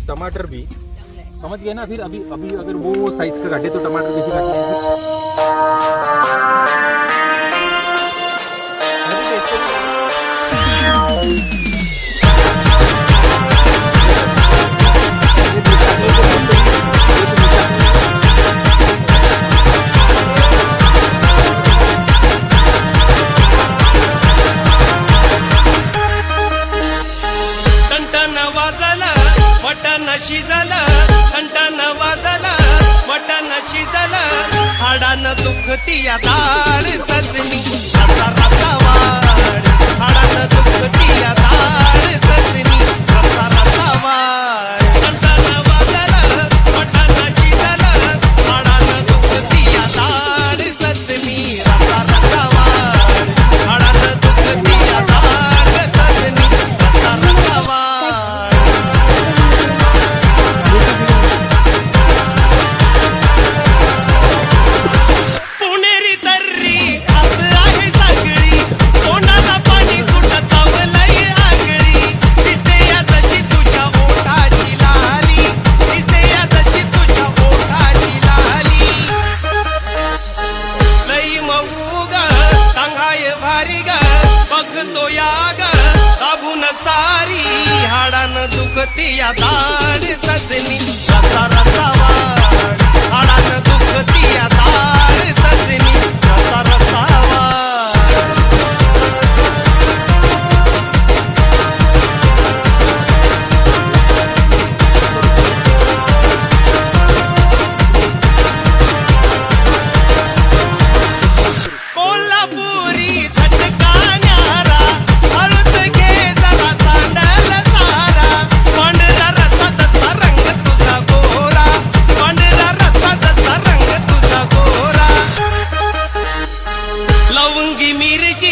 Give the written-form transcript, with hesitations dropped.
टमाटर भी समझ गए ना। फिर अभी अभी अगर वो साइज का काटे तो टमाटर कैसे काटने हैं हाडानं दुखती या डाळ सजनी असा रसावाड हाडानं दुखती या डाळ सजनी असा रसावाड कंटानं वाजलं मटानं शिजलं हाडानं दुखती या डाळ सजनी असा रसावाड हाडानं दुखती या डाळ सजनी असा रसावाड सारी हाडानं दुखती या दाढ